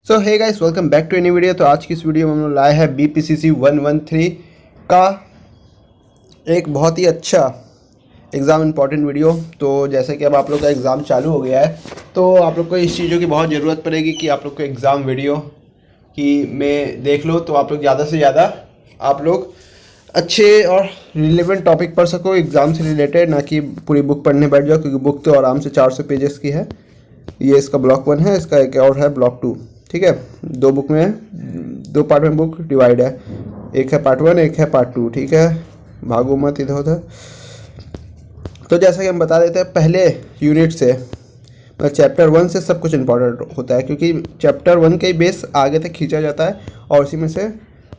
So hey guys, welcome back to any video. तो आज की इस वीडियो में हम लोग लाए हैं BPCC 113 का एक बहुत ही अच्छा एग्ज़ाम इम्पॉर्टेंट वीडियो। तो जैसे कि अब आप लोग का एग्ज़ाम चालू हो गया है, तो आप लोग को इस चीज़ों की बहुत ज़रूरत पड़ेगी कि आप लोग को एग्ज़ाम वीडियो की में देख लो, तो आप लोग ज़्यादा से ज़्यादा आप लोग अच्छे और रिलेवेंट टॉपिक पढ़ सको एग्ज़ाम से रिलेटेड, ना कि पूरी बुक पढ़ने बैठ जाओ, क्योंकि बुक तो आराम से 400 पेजेस की है। ये इसका ब्लॉक 1 है, इसका एक और है ब्लॉक 2। ठीक है, दो बुक में, दो पार्ट में बुक डिवाइड है। एक है पार्ट 1, एक है पार्ट 2। ठीक है, भागो मत इधर उधर। तो जैसा कि हम बता देते हैं पहले यूनिट से, मतलब चैप्टर 1 से सब कुछ इम्पोर्टेंट होता है, क्योंकि चैप्टर 1 का ही बेस आगे तक खींचा जाता है और उसी में से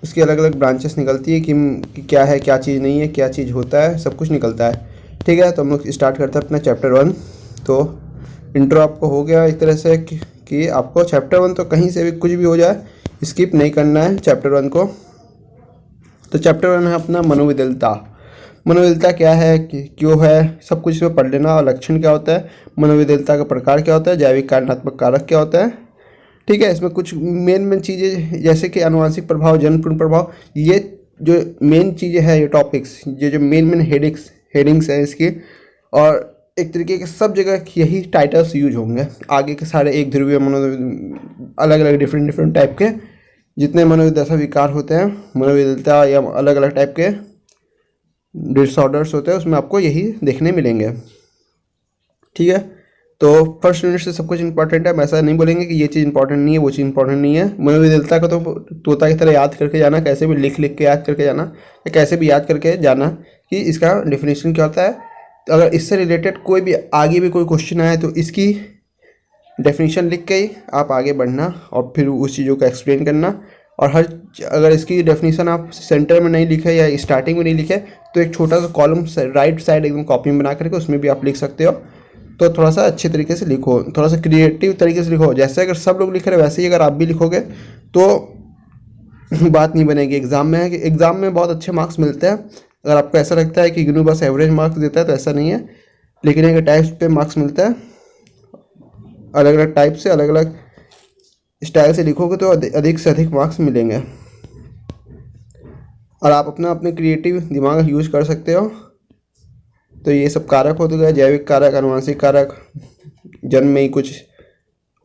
उसकी अलग अलग ब्रांचेस निकलती है कि क्या है, क्या चीज़ नहीं है, क्या चीज़ होता है, सब कुछ निकलता है। ठीक है, तो हम लोग स्टार्ट करते हैं अपना चैप्टर 1। तो इंट्रो आपको हो गया एक तरह से कि आपको चैप्टर 1 तो कहीं से भी कुछ भी हो जाए स्किप नहीं करना है चैप्टर 1 को। तो चैप्टर 1 है अपना मनोविद्यलता। मनोविद्यलता क्या है, क्यों है, सब कुछ इसमें पढ़ लेना। और लक्षण क्या होता है, मनोविद्यलता का प्रकार क्या होता है, जैविक कारणात्मक कारक क्या होता है। ठीक है, इसमें कुछ मेन चीज़ें जैसे कि आनुवंशिक प्रभाव, जन्मपूर्ण प्रभाव, ये जो मेन चीज़ें हैं, ये टॉपिक्स, ये जो मेन हेडिंग्स हैं इसकी, और एक तरीके के सब जगह यही टाइटल्स यूज होंगे। आगे के सारे एक ध्रुवीय अलग अलग डिफरेंट टाइप के जितने मनोदशा विकार होते हैं, मनोविद्यलता या अलग अलग टाइप के डिसऑर्डर्स होते हैं, उसमें आपको यही देखने मिलेंगे। ठीक है, तो फर्स्ट यूनिट से सब कुछ इंपॉर्टेंट है। हम ऐसा नहीं बोलेंगे कि ये चीज़ इंपॉर्टेंट नहीं है, वो चीज़ इंपॉर्टेंट नहीं है। मनोविद्यलता को तो तोता की तरह याद करके जाना, कैसे भी लिख के याद करके जाना, या कैसे भी याद करके जाना कि इसका डेफिनेशन क्या होता है। तो अगर इससे रिलेटेड कोई भी आगे भी कोई क्वेश्चन आए तो इसकी डेफिनेशन लिख के ही आप आगे बढ़ना और फिर उस चीज़ों को एक्सप्लेन करना। और अगर इसकी डेफिनेशन आप सेंटर में नहीं लिखे या स्टार्टिंग में नहीं लिखे, तो एक छोटा सा कॉलम राइट साइड एकदम कॉपी में बना करके उसमें भी आप लिख सकते हो। तो थोड़ा सा अच्छे तरीके से लिखो, थोड़ा सा क्रिएटिव तरीके से लिखो। जैसे अगर सब लोग लिख रहे हैं वैसे ही अगर आप भी लिखोगे तो बात नहीं बनेगी एग्ज़ाम में। है कि एग्ज़ाम में बहुत अच्छे मार्क्स मिलते हैं। अगर आपको ऐसा लगता है कि इग्नू बस एवरेज मार्क्स देता है, तो ऐसा नहीं है। लेकिन एक टाइप्स पे मार्क्स मिलता है, अलग अलग टाइप से, अलग अलग स्टाइल से लिखोगे तो अधिक से अधिक मार्क्स मिलेंगे। और आप अपने क्रिएटिव दिमाग यूज कर सकते हो। तो ये सब कारक होते गए, जैविक कारक, आनुवंशिक कारक, जन्म में ही कुछ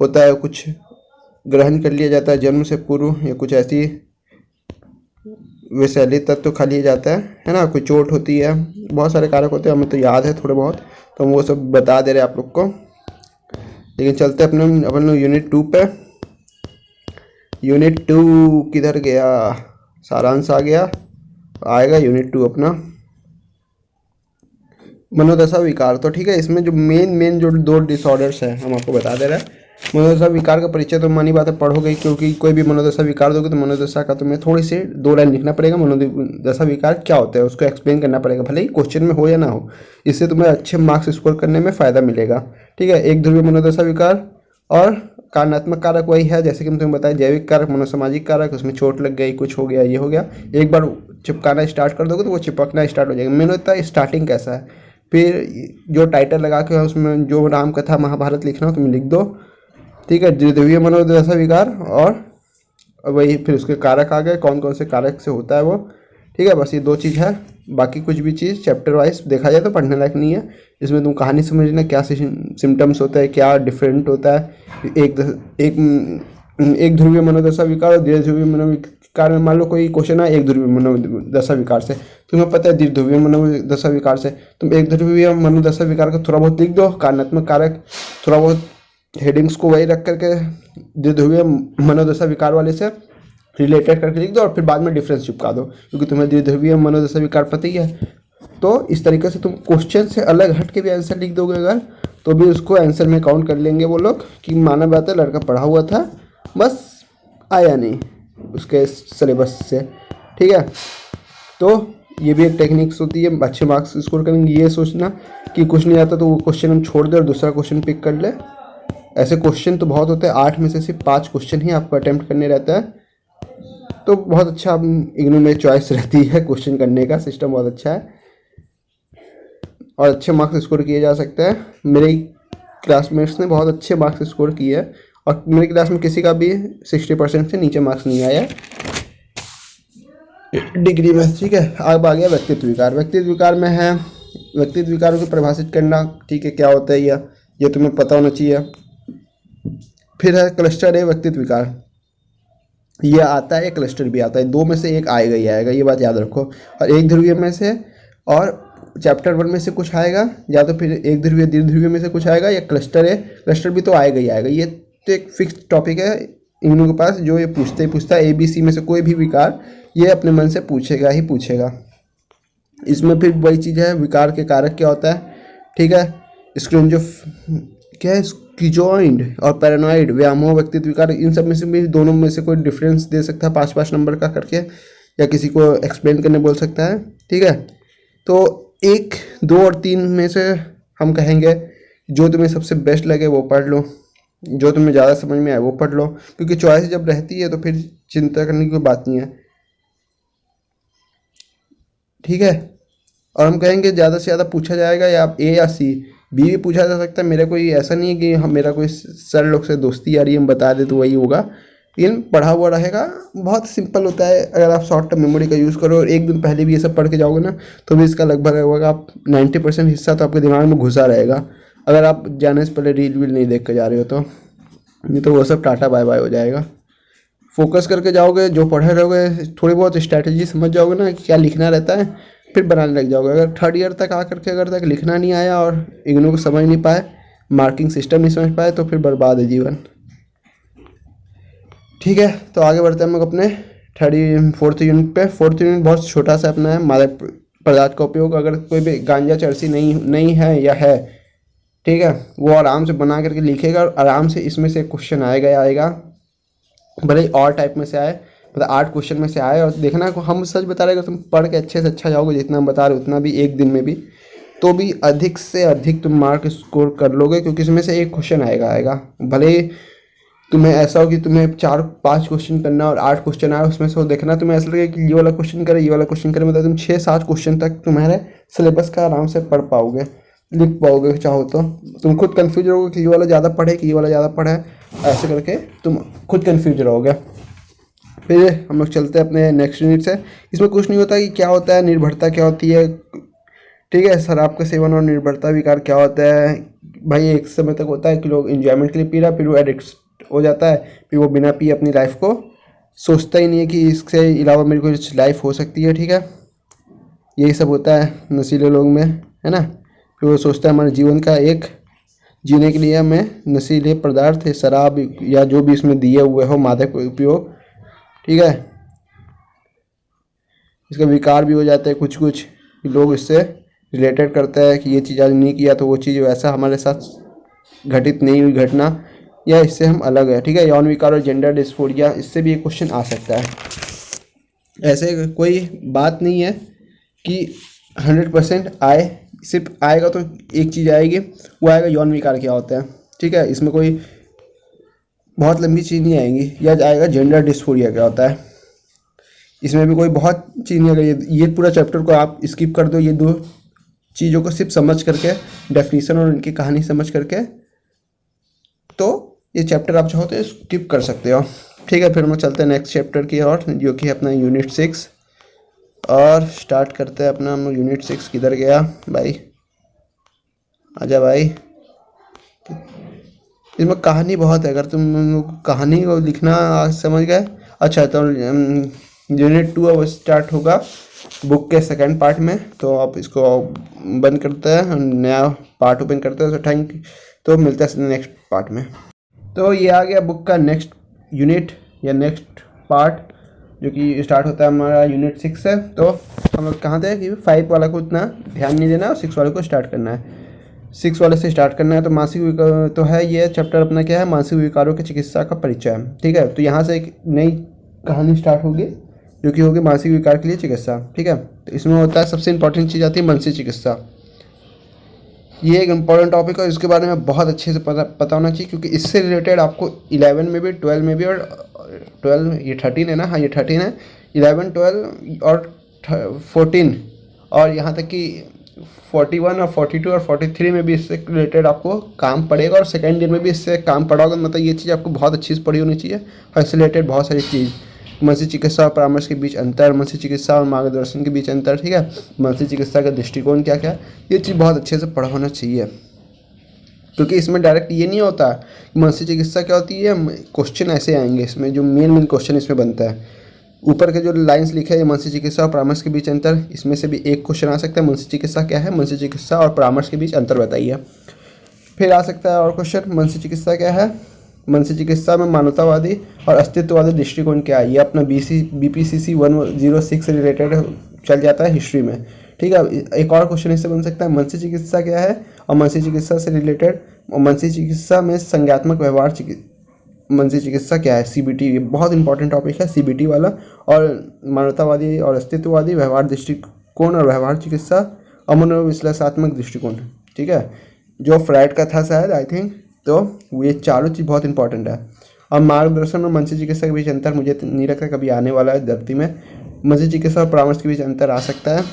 होता है, कुछ ग्रहण कर लिया जाता है जन्म से पूर्व, या कुछ ऐसी विषैली तत्व खा लिया जाता है ना, कोई चोट होती है, बहुत सारे कारक होते हैं, हमें तो याद है थोड़े बहुत, तो हम वो सब बता दे रहे हैं आप लोग को। लेकिन चलते अपन लोग यूनिट 2 पे। यूनिट 2 किधर गया, सारांश आ गया, आएगा यूनिट 2 अपना मनोदशा विकार। तो ठीक है, इसमें जो मेन जो दो डिसऑर्डर्स हैं हम आपको बता दे रहे हैं। मनोदशा विकार का परिचय तो मानी बात है पढ़ोगे, क्योंकि कोई भी मनोदशा विकार दोगे तो मनोदशा का तुम्हें थोड़ी सी 2 लाइन लिखना पड़ेगा। मनोदशा विकार क्या होता है उसको एक्सप्लेन करना पड़ेगा, भले ही क्वेश्चन में हो या ना हो। इससे तुम्हें अच्छे मार्क्स स्कोर करने में फ़ायदा मिलेगा। ठीक है, एक ध्रुवीय मनोदशा विकार और कारणात्मक कारक वही है, जैसे कि हम तुम्हें बताया, जैविक कारक, मनोसामाजिक कारक, उसमें चोट लग गई, कुछ हो गया, ये हो गया, एक बार चिपकाना स्टार्ट कर दोगे तो वो चिपकना स्टार्ट हो जाएगा। मेन होता है स्टार्टिंग कैसा है, फिर जो टाइटल लगा के उसमें जो राम कथा महाभारत लिखना हो तुम्हें लिख दो। ठीक है, द्वितीय मनोदशा विकार, और वही फिर उसके कारक आ गए, कौन कौन से कारक से होता है वो। ठीक है, बस ये 2 चीज़ है। बाकी कुछ भी चीज़ चैप्टर वाइज देखा जाए तो पढ़ने लायक नहीं है। इसमें तुम कहानी समझना, क्या सिम्टम्स होता है, क्या डिफरेंट होता है। एक ध्रुवीय मनोदशा विकार और द्विध्रुवीय मनोविकार में मान लो कोई क्वेश्चन है एक ध्रुवीय मनोदशा विकार से, तुम्हें पता है द्विध्रुवीय मनोदशा विकार से, तुम एक ध्रुवीय मनोदशा विकार को थोड़ा बहुत लिख दो, कारणात्मक कारक थोड़ा बहुत हेडिंग्स को वही रख करके द्विध्रुवीय मनोदशा विकार वाले से रिलेटेड करके लिख दो, और फिर बाद में डिफरेंस चिपका दो, क्योंकि तुम्हें द्विध्रुवीय मनोदशा विकार पता ही है। तो इस तरीके से तुम क्वेश्चन से अलग हट के भी आंसर लिख दोगे अगर, तो भी उसको आंसर में काउंट कर लेंगे वो लोग कि माना बात है लड़का पढ़ा हुआ था, बस आया नहीं उसके सिलेबस से। ठीक है, तो ये भी एक टेक्निक्स होती है अच्छे मार्क्स स्कोर करेंगे। ये सोचना कि कुछ नहीं आता तो वो क्वेश्चन हम छोड़ दें और दूसरा क्वेश्चन पिक कर ले, ऐसे क्वेश्चन तो बहुत होते हैं। 8 में से सिर्फ 5 क्वेश्चन ही आपको अटेम्प्ट करने रहता है, तो बहुत अच्छा इग्नू में चॉइस रहती है, क्वेश्चन करने का सिस्टम बहुत अच्छा है और अच्छे मार्क्स स्कोर किए जा सकते हैं। मेरे क्लासमेट्स ने बहुत अच्छे मार्क्स स्कोर किए हैं और मेरी क्लास में किसी का भी 60% से नीचे मार्क्स नहीं आया डिग्री में। ठीक है, अब आ गया व्यक्तित्व विकार। व्यक्तित्व विकार में है व्यक्तित्व विकारों को परिभाषित करना। ठीक है, क्या होता है ये तुम्हें पता होना चाहिए। फिर है क्लस्टर ए व्यक्तित्व विकार, ये आता है, क्लस्टर भी आता है, दो में से एक आएगा ही आएगा, ये बात याद रखो। और एक ध्रुवीय में से और चैप्टर 1 में से कुछ आएगा, या तो फिर एक ध्रुवीय द्विध्रुवीय में से कुछ आएगा, या क्लस्टर है, क्लस्टर भी तो आएगा ही आएगा। ये तो एक फिक्स टॉपिक है इन लोगों के पास, जो ये पूछता है ABC में से कोई भी विकार ये अपने मन से पूछेगा ही पूछेगा। इसमें फिर वही चीज़ है, विकार के कारक क्या होता है। ठीक है, स्क्रिंजो क्या है, स्किजोइड और पैरानॉइड व्यामोह व्यक्तित्व विकार, इन सब में से भी दोनों में से कोई डिफरेंस दे सकता है 5-5 नंबर का करके, या किसी को एक्सप्लेन करने बोल सकता है। ठीक है, तो 1, 2 और 3 में से हम कहेंगे जो तुम्हें सबसे बेस्ट लगे वो पढ़ लो, जो तुम्हें ज़्यादा समझ में आए वो पढ़ लो, क्योंकि चॉइस जब रहती है तो फिर चिंता करने की कोई बात नहीं है। ठीक है, और हम कहेंगे ज़्यादा से ज़्यादा पूछा जाएगा या A या C, B भी पूछा जा सकता है। मेरा कोई ऐसा नहीं है कि हम मेरा कोई सर लोग से दोस्ती यारी हम बता दे तो वही होगा, लेकिन पढ़ा हुआ रहेगा। बहुत सिंपल होता है, अगर आप शॉर्ट टर्म मेमोरी का यूज़ करो और एक दिन पहले भी ये सब पढ़ के जाओगे ना, तो भी इसका लगभग होगा आप 90% हिस्सा तो आपके दिमाग में घुसा रहेगा, अगर आप जाने से पहले रील वील नहीं देख के जा रहे हो तो। नहीं तो वो सब टाटा बाय बाय हो जाएगा। फोकस करके जाओगे, जो पढ़े रहोगे, थोड़ी बहुत स्ट्रैटेजी समझ जाओगे ना कि क्या लिखना रहता है, फिर बनाने लग जाओगे। अगर 3rd ईयर तक आकर के अगर तक लिखना नहीं आया और इग्नोर को समझ नहीं पाए, मार्किंग सिस्टम नहीं समझ पाए, तो फिर बर्बाद है जीवन। ठीक है, तो आगे बढ़ते हैं हम लोग अपने 4th यूनिट पे। 4th यूनिट बहुत छोटा सा अपना है, मादक पदार्थ का उपयोग। अगर कोई भी गांजा चरसी नहीं है या है, ठीक है, वो आराम से बना करके लिखेगा और आराम से इसमें से क्वेश्चन आएगा, भले ही और टाइप में से आए, मतलब 8 क्वेश्चन में से आए। और देखना, हम सच बता रहे, अगर तुम पढ़ के अच्छे से अच्छा जाओगे, जितना हम बता रहे उतना भी एक दिन में भी, तो भी अधिक से अधिक तुम मार्क स्कोर कर लोगे, क्योंकि इसमें से एक क्वेश्चन आएगा। भले ही तुम्हें ऐसा हो कि तुम्हें 4-5 क्वेश्चन करना और 8 क्वेश्चन आए, उसमें से वो देखना तुम्हें ऐसा लगे कि ये वाला क्वेश्चन करे, ये वाला क्वेश्चन करे, मतलब तुम 6-7 क्वेश्चन तक तुम्हारे सिलेबस का आराम से पढ़ पाओगे, लिख पाओगे। चाहो तो तुम खुद कन्फ्यूज रहोगे कि ये वाला ज़्यादा पढ़े कि ये वाला ज़्यादा पढ़े, ऐसे करके तुम खुद कन्फ्यूज रहोगे। फिर हम लोग चलते हैं अपने नेक्स्ट यूनिट से। इसमें कुछ नहीं होता कि क्या होता है, निर्भरता क्या होती है। ठीक है, शराब का सेवन और निर्भरता विकार क्या होता है। भाई एक समय तक होता है कि लोग एंजॉयमेंट के लिए पी रहा, फिर वो एडिक्ट हो जाता है, फिर वो बिना पिए अपनी लाइफ को सोचता ही नहीं है कि इससे अलावा मेरी कोई लाइफ हो सकती है। ठीक है, यही सब होता है नशीले लोग में, है ना। फिर वो सोचता है हमारे जीवन का एक जीने के लिए हमें नशीले पदार्थ, शराब या जो भी इसमें दिए हुए हो मादक उपयोग, ठीक है, इसका विकार भी हो जाता है। कुछ लोग इससे रिलेटेड करते हैं कि ये चीज़ आज नहीं किया तो वो चीज़ वैसा हमारे साथ घटित नहीं हुई घटना, या इससे हम अलग है। ठीक है, यौन विकार और जेंडर डिस्फोरिया, इससे भी एक क्वेश्चन आ सकता है। ऐसे कोई बात नहीं है कि 100% आए, सिर्फ आएगा तो एक चीज़ आएगी, वो आएगा यौन विकार क्या होता है। ठीक है, इसमें कोई बहुत लंबी चीज़ नहीं आएंगी, या आएगा जेंडर डिस्फोरिया क्या होता है। इसमें भी कोई बहुत चीज़ नहीं आएगा, ये पूरा चैप्टर को आप स्किप कर दो। ये 2 चीज़ों को सिर्फ समझ करके, डेफिनेशन और इनकी कहानी समझ करके, तो ये चैप्टर आप चाहो तो स्किप कर सकते हो। ठीक है, फिर हम चलते हैं नेक्स्ट चैप्टर की ओर, जो कि है अपना यूनिट 6, और स्टार्ट करते हैं अपना हम यूनिट 6। किधर गया भाई, आजा भाई। इसमें कहानी बहुत है, अगर तुम कहानी को लिखना समझ गए। अच्छा, तो यूनिट 2 अब स्टार्ट होगा बुक के 2nd पार्ट में, तो आप इसको बंद करते हैं, नया पार्ट ओपन करते हैं। तो मिलते हैं नेक्स्ट पार्ट में। तो ये आ गया बुक का नेक्स्ट यूनिट या नेक्स्ट पार्ट, जो कि स्टार्ट होता है हमारा यूनिट 6 से। तो हम लोग कहाँ थे कि 5 वाला को इतना ध्यान नहीं देना और 6 वाले को स्टार्ट करना है। 6 वाले से स्टार्ट करना है। तो मानसिक विकार तो है, ये चैप्टर अपना क्या है, मानसिक विकारों की चिकित्सा का परिचय। ठीक है, तो यहाँ से एक नई कहानी स्टार्ट होगी, जो कि होगी मानसिक विकार के लिए चिकित्सा। ठीक है, तो इसमें होता है सबसे इंपॉर्टेंट चीज़ आती है मानसिक चिकित्सा। ये एक इम्पॉर्टेंट टॉपिक है, इसके बारे में बहुत अच्छे से पता होना चाहिए, क्योंकि इससे रिलेटेड आपको 11 में भी, 12 में भी, और 12 ये 13 है ना, हाँ ये 13 है, 11, 12 और 14, और यहाँ तक कि 41 और 42 और 43 में भी इससे रिलेटेड आपको काम पड़ेगा, और सेकेंड ईयर में भी इससे काम पड़ा होगा। मतलब ये चीज़ आपको बहुत अच्छी से पढ़ी होनी चाहिए, और इससे रिलेटेड बहुत सारी चीज़, मानसिक चिकित्सा और परामर्श के बीच अंतर, मानसिक चिकित्सा और मार्गदर्शन के बीच अंतर, ठीक है, मानसिक चिकित्सा का दृष्टिकोण क्या क्या है, ये चीज़ बहुत अच्छे से पढ़ा होना चाहिए। क्योंकि इसमें डायरेक्ट ये नहीं होता कि मानसिक चिकित्सा क्या होती है, क्वेश्चन ऐसे आएंगे इसमें, जो मेन क्वेश्चन इसमें बनता है। ऊपर के जो लाइंस लिखे हैं, मानसिक चिकित्सा और परामर्श के बीच अंतर, इसमें से भी एक क्वेश्चन आ सकता है, मानसिक चिकित्सा क्या है, मानसिक चिकित्सा और परामर्श के बीच अंतर बताइए। फिर आ सकता है और क्वेश्चन, मानसिक चिकित्सा क्या है, मानसिक चिकित्सा में मानवतावादी और अस्तित्ववादी दृष्टिकोण क्या है। ये अपना BPCC 106 से रिलेटेड चल जाता है हिस्ट्री में, ठीक है। एक और क्वेश्चन इससे बन सकता है, मानसिक चिकित्सा क्या है, और मानसिक चिकित्सा से रिलेटेड, और मानसिक चिकित्सा में संज्ञात्मक व्यवहार मानसिक चिकित्सा क्या है, CBT। ये बहुत इंपॉर्टेंट टॉपिक है CBT वाला। और मानवतावादी और अस्तित्ववादी व्यवहार दृष्टिकोण और व्यवहार चिकित्सा और मनोविश्लेषणात्मक दृष्टिकोण, ठीक है, जो फ्राइड का था शायद, आई थिंक। तो ये चारों चीज़ बहुत इंपॉर्टेंट है। और मार्गदर्शन और मानसिक चिकित्सा के बीच अंतर मुझे नहीं लगता कभी आने वाला है धरती में। मानसिक चिकित्सा और परामर्श के बीच अंतर आ सकता है।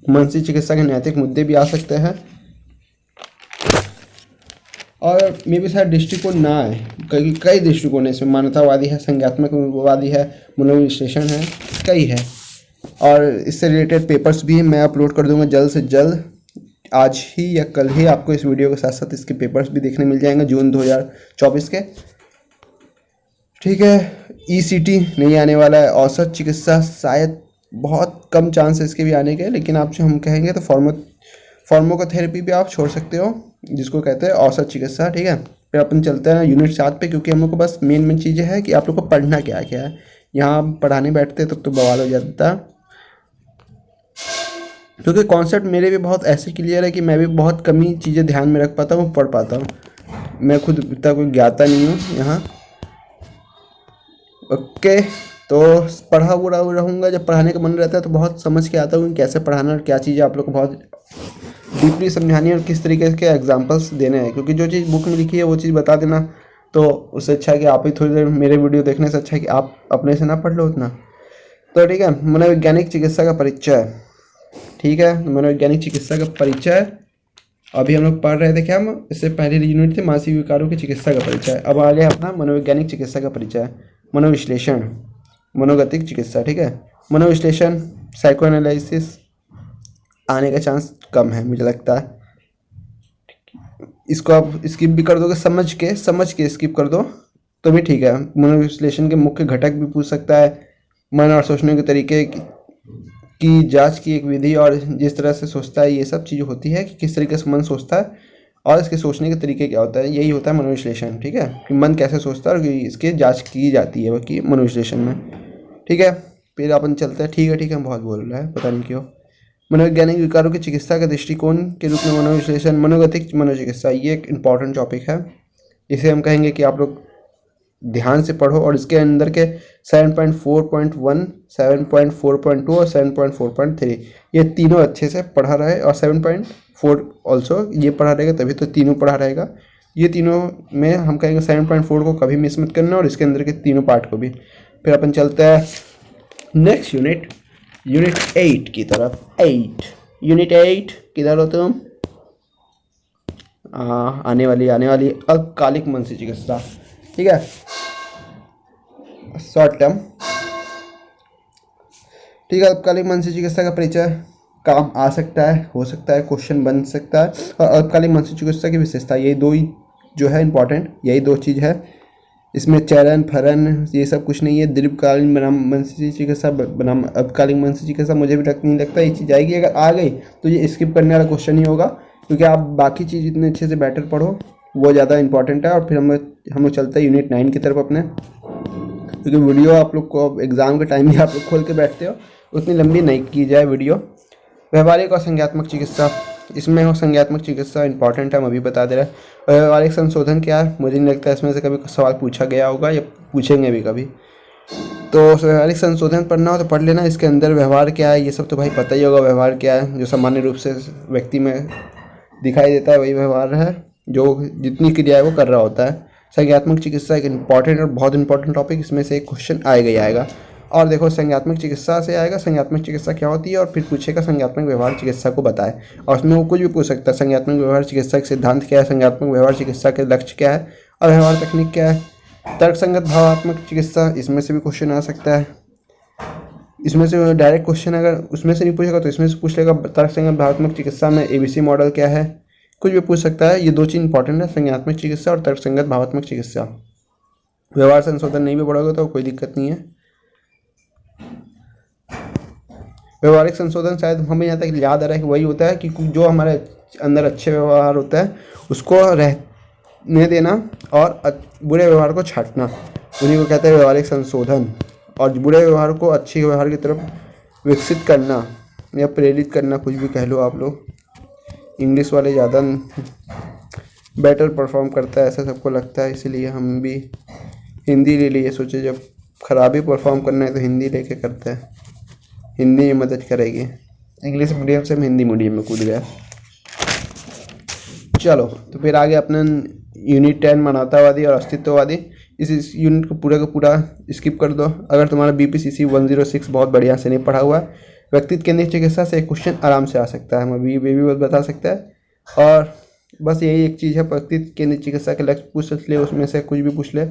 मानसिक चिकित्सा के नैतिक मुद्दे भी आ सकते हैं, और मे भी शायद दृष्टिकोण ना आए, कई दृष्टिकोण है इसमें, मानवतावादी है, संज्ञात्मकवादी है, मनोविश्लेषण है, कई है। और इससे रिलेटेड पेपर्स भी मैं अपलोड कर दूंगा जल्द से जल्द, आज ही या कल ही आपको इस वीडियो के साथ साथ इसके पेपर्स भी देखने मिल जाएंगे जून 2024 के, ठीक है। ECT नहीं आने वाला है। औसत चिकित्सा शायद बहुत कम चांस है इसके भी आने के, लेकिन आपसे हम कहेंगे तो फार्माकोथेरेपी भी आप छोड़ सकते हो, जिसको कहते हैं औसत चिकित्सा, ठीक है। फिर अपन चलते हैं यूनिट 7 पे, क्योंकि हम लोग को बस मेन चीज़ें है कि आप लोग को पढ़ना क्या क्या है। यहाँ पढ़ाने बैठते तब तो बवाल हो जाता, क्योंकि कॉन्सेप्ट मेरे भी बहुत ऐसे क्लियर है कि मैं भी बहुत कम ही चीज़ें ध्यान में रख पाता हूँ, पढ़ पाता हूँ। मैं खुद इतना कोई ज्ञाता नहीं हूँ यहाँ, ओके। तो पढ़ा हुआ रहूँगा, जब पढ़ाने का मन रहता है तो बहुत समझ के आता हूँ कि कैसे पढ़ाना और क्या चीज़ें आप लोग को बहुत डीपली समझानी है और किस तरीके के एग्जांपल्स देने हैं। क्योंकि जो चीज़ बुक में लिखी है वो चीज़ बता देना, तो उससे अच्छा है कि आप ही थोड़ी देर मेरे वीडियो देखने से अच्छा है कि आप अपने से ना पढ़ लो उतना। तो ठीक है, मनोवैज्ञानिक चिकित्सा का परिचय, ठीक है। मनोवैज्ञानिक चिकित्सा का परिचय अभी हम लोग पढ़ रहे थे, क्या हम इससे पहले यूनिट थे मानसिक विकारों की चिकित्सा का परिचय। अब आ गया अपना मनोवैज्ञानिक चिकित्सा का परिचय, मनोविश्लेषण, मनोगतिक चिकित्सा, ठीक है। मनोविश्लेषण, साइको एनालिसिस आने का चांस कम है मुझे लगता है। इसको आप स्किप भी कर दोगे, समझ के स्किप कर दो तो भी ठीक है। मनोविश्लेषण के मुख्य घटक भी पूछ सकता है, मन और सोचने के तरीके की जांच की एक विधि, और जिस तरह से सोचता है, ये सब चीज़ होती है कि किस तरीके से मन सोचता है और इसके सोचने के तरीके क्या होता है, यही होता है मनोविश्लेषण, ठीक है। कि मन कैसे सोचता है और इसकी जांच की जाती है कि मनोविश्लेषण में, ठीक है। फिर अपन चलते हैं, ठीक है, हम बहुत बोल रहा है पता नहीं क्यों। मनोवैज्ञानिक विकारों की चिकित्सा के दृष्टिकोण के रूप में मनोविश्लेषण, मनोगतिक मनोचिकित्सा, ये एक इम्पॉर्टेंट टॉपिक है। इसे हम कहेंगे कि आप लोग ध्यान से पढ़ो, और इसके अंदर के 7.4.1, 7.4.2 और 7.4.3 ये तीनों अच्छे से पढ़ा रहे, और 7.4 ऑल्सो ये पढ़ा रहेगा, तभी तो तीनों पढ़ा रहेगा। ये तीनों में हम कहेंगे 7.4 को कभी मिस मत करना, और इसके अंदर के तीनों पार्ट को भी। फिर अपन चलते हैं नेक्स्ट यूनिट 8 की तरफ। यूनिट 8 किधर हो तुम? आने वाली अल्पकालिक मानसिक चिकित्सा, ठीक है, शॉर्ट टर्म, ठीक है। अल्पकालिक मानसिक चिकित्सा का परिचय काम आ सकता है, हो सकता है, क्वेश्चन बन सकता है। और अल्पकालिक मानसिक चिकित्सा की विशेषता, यही दो ही जो है इंपॉर्टेंट, यही दो चीज़ है। इसमें चरण फरन ये सब कुछ नहीं है। दीर्घकालीन बनाम मानसिक चिकित्सा बनाम अल्पकालिक मानसिक चिकित्सा, मुझे भी नहीं लगता ये चीज़ आएगी। अगर आ गई तो ये स्किप करने वाला क्वेश्चन ही होगा, क्योंकि आप बाकी चीज़ इतने अच्छे से बेटर पढ़ो, वो ज़्यादा इंपॉर्टेंट है। और फिर हम लोग चलते हैं यूनिट 9 की तरफ अपने, क्योंकि वीडियो आप लोग को एग्ज़ाम के टाइम भी आप लोग खोल के बैठते हो, उतनी लंबी नहीं की जाए वीडियो। व्यवहारिक और संज्ञात्मक चिकित्सा, इसमें हो संज्ञात्मक चिकित्सा इंपॉर्टेंट है, हम अभी बता दे रहे हैं। व्यवहारिक संशोधन क्या है, मुझे नहीं लगता इसमें से कभी सवाल पूछा गया होगा या पूछेंगे भी कभी। तो व्यवहारिक संशोधन पढ़ना हो तो पढ़ लेना। इसके अंदर व्यवहार क्या है ये सब तो भाई पता ही होगा। व्यवहार क्या है, जो सामान्य रूप से व्यक्ति में दिखाई देता है वही व्यवहार है, जो जितनी क्रिया है वो कर रहा होता है। संज्ञात्मक चिकित्सा एक इंपॉर्टेंट और बहुत इंपॉर्टेंट टॉपिक, इसमें से एक क्वेश्चन आएगा ही आएगा। और देखो संज्ञात्मक चिकित्सा से आएगा, संज्ञात्मक चिकित्सा क्या होती है, और फिर पूछेगा संज्ञात्मक व्यवहार चिकित्सा को बताए, और उसमें वो कुछ भी पूछ सकता है। संज्ञात्मक व्यवहार चिकित्सा के सिद्धांत क्या है, संज्ञात्मक व्यवहार चिकित्सा के लक्ष्य क्या है, और व्यवहार तकनीक क्या है। तर्कसंगत भावात्मक चिकित्सा, इसमें से भी क्वेश्चन आ सकता है। इसमें से डायरेक्ट क्वेश्चन अगर उसमें से नहीं पूछेगा तो इसमें से पूछ लेगा। तर्कसंगत भावात्मक चिकित्सा में ABC मॉडल क्या है, कुछ भी पूछ सकता है। ये 2 चीज़ इंपॉर्टेंट है, संज्ञात्मक चिकित्सा और तर्कसंगत भावात्मक चिकित्सा। व्यवहार संशोधन नहीं भी पढ़ोगे तो कोई दिक्कत नहीं है। व्यवहारिक संशोधन शायद हमें यहाँ तक याद आ रहा है कि वही होता है कि जो हमारे अंदर अच्छे व्यवहार होता है उसको रहने देना और बुरे व्यवहार को छांटना, उन्हीं को कहते हैं व्यवहारिक संशोधन। और बुरे व्यवहार को अच्छे व्यवहार की तरफ विकसित करना या प्रेरित करना, कुछ भी कह लो आप लोग। इंग्लिश वाले ज़्यादा बेटर परफॉर्म करता है ऐसा सबको लगता है, इसलिए हम भी हिंदी ले लिए, सोचे जब खराबी परफॉर्म करना है तो हिंदी लेके करते हैं, हिंदी में मदद करेगी। इंग्लिश मीडियम से हम हिंदी मीडियम में कूद गए। चलो तो फिर आगे अपना यूनिट 10 मानवतावादी और अस्तित्ववादी, इस यूनिट को पूरा का पूरा स्किप कर दो अगर तुम्हारा BPCC 106 बहुत बढ़िया से नहीं पढ़ा हुआ है। व्यक्तित्व केंद्रित चिकित्सा से एक क्वेश्चन आराम से आ सकता है, मैं भी बता सकता है। और बस यही एक चीज़ है, व्यक्तित्व केंद्रित चिकित्सा के लक्ष्य पूछ ले, उसमें से कुछ भी पूछ ले,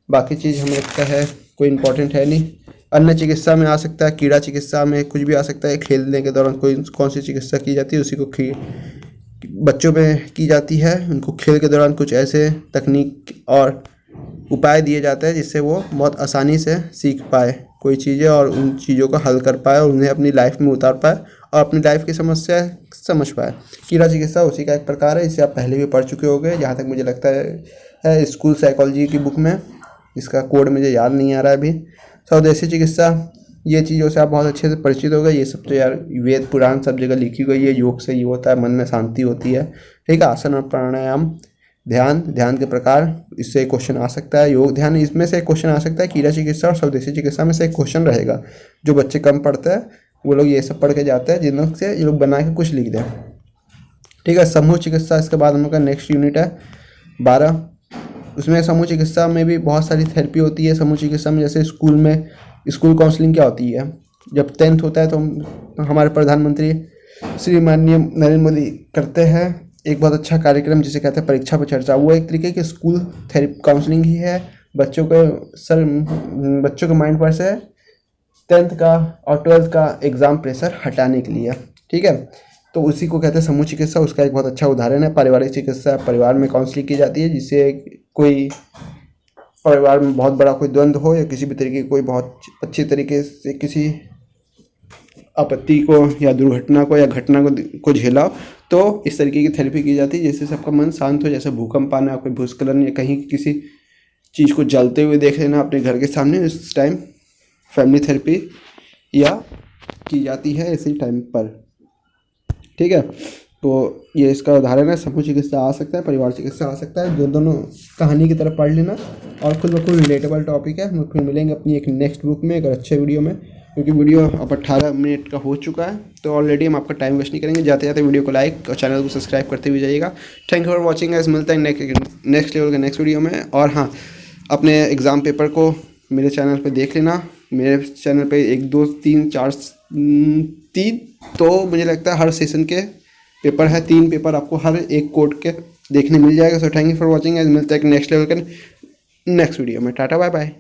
बाकी चीज़ हमें लगता है कोई इंपॉर्टेंट है नहीं। अन्य चिकित्सा में आ सकता है, कीड़ा चिकित्सा में कुछ भी आ सकता है। खेलने के दौरान कौन सी चिकित्सा की जाती है, उसी को बच्चों में की जाती है। उनको खेल के दौरान कुछ ऐसे तकनीक और उपाय दिए जाते हैं जिससे वो बहुत आसानी से सीख पाए कोई चीज़ें और उन चीज़ों को हल कर पाए और उन्हें अपनी लाइफ में उतार पाए और अपनी लाइफ की समस्या समझ पाए। कीड़ा चिकित्सा उसी का एक प्रकार है, इसे आप पहले भी पढ़ चुके होंगे जहाँ तक मुझे लगता है स्कूल साइकोलॉजी की बुक में। इसका कोड मुझे याद नहीं आ रहा है अभी। स्वदेशी चिकित्सा, ये चीज़ों से आप बहुत अच्छे से परिचित हो गए। ये सब तो यार वेद पुराण सब जगह लिखी गई है। योग से ये होता है, मन में शांति होती है, ठीक है। आसन और प्राणायाम, ध्यान के प्रकार, इससे एक क्वेश्चन आ सकता है। योग ध्यान, इसमें से एक क्वेश्चन आ सकता है। कीड़ा चिकित्सा और स्वदेशी चिकित्सा में से एक क्वेश्चन रहेगा। जो बच्चे कम पढ़ते हैं वो लोग ये सब पढ़ के जाते हैं, जिन लोग से ये लोग बना के कुछ लिख दें, ठीक है। समूह चिकित्सा, इसके बाद हम लोग का नेक्स्ट यूनिट है 12। उसमें समूह चिकित्सा में भी बहुत सारी थेरेपी होती है। समूह चिकित्सा में जैसे स्कूल काउंसलिंग क्या होती है, जब 10th होता है तो हमारे प्रधानमंत्री श्री माननीय नरेंद्र मोदी करते हैं एक बहुत अच्छा कार्यक्रम जिसे कहते हैं परीक्षा पर चर्चा। वो एक तरीके की स्कूल थेरेपी काउंसलिंग ही है। बच्चों के माइंड पर से 10th का और 12th का एग्ज़ाम प्रेशर हटाने के लिए, ठीक है। तो उसी को कहते हैं समूह चिकित्सा। उसका एक बहुत अच्छा उदाहरण है पारिवारिक चिकित्सा। परिवार में काउंसलिंग की जाती है जिससे कोई परिवार में बहुत बड़ा कोई द्वंद्व हो या किसी भी तरीके की कोई बहुत अच्छी तरीके से किसी आपत्ति को या दुर्घटना को या घटना को झेला, तो इस तरीके की थेरेपी की जाती है जिससे सबका मन शांत हो। जैसे भूकंप आना, कोई भूस्खलन या कहीं किसी चीज़ को जलते हुए देख लेना अपने घर के सामने, उस टाइम फैमिली थेरेपी या की जाती है इसी टाइम पर, ठीक है। तो ये इसका उदाहरण है। समूह चिकित्सा आ सकता है, परिवार चिकित्सा आ सकता है। दोनों कहानी की तरफ पढ़ लेना और खुद ब खुद रिलेटेबल टॉपिक है। हम फिर मिलेंगे अपनी एक नेक्स्ट बुक में एक अच्छे वीडियो में, क्योंकि वीडियो अब 18 मिनट का हो चुका है तो ऑलरेडी हम आपका टाइम वेस्ट नहीं करेंगे। जाते जाते वीडियो को लाइक और चैनल को सब्सक्राइब करते हुए जाइएगा। Thank you for watching guys. मिलता है नेक्स्ट लेवल के नेक्स्ट वीडियो में। और हाँ, अपने एग्ज़ाम पेपर को मेरे चैनल पर देख लेना। मेरे चैनल पर 1 2 3 4 3 तो मुझे लगता है हर सेशन के पेपर है। 3 पेपर आपको हर एक कोड के देखने मिल जाएगा। So thank you for watching guys. मिलता है नेक्स्ट लेवल के नेक्स्ट वीडियो में। Tata bye bye.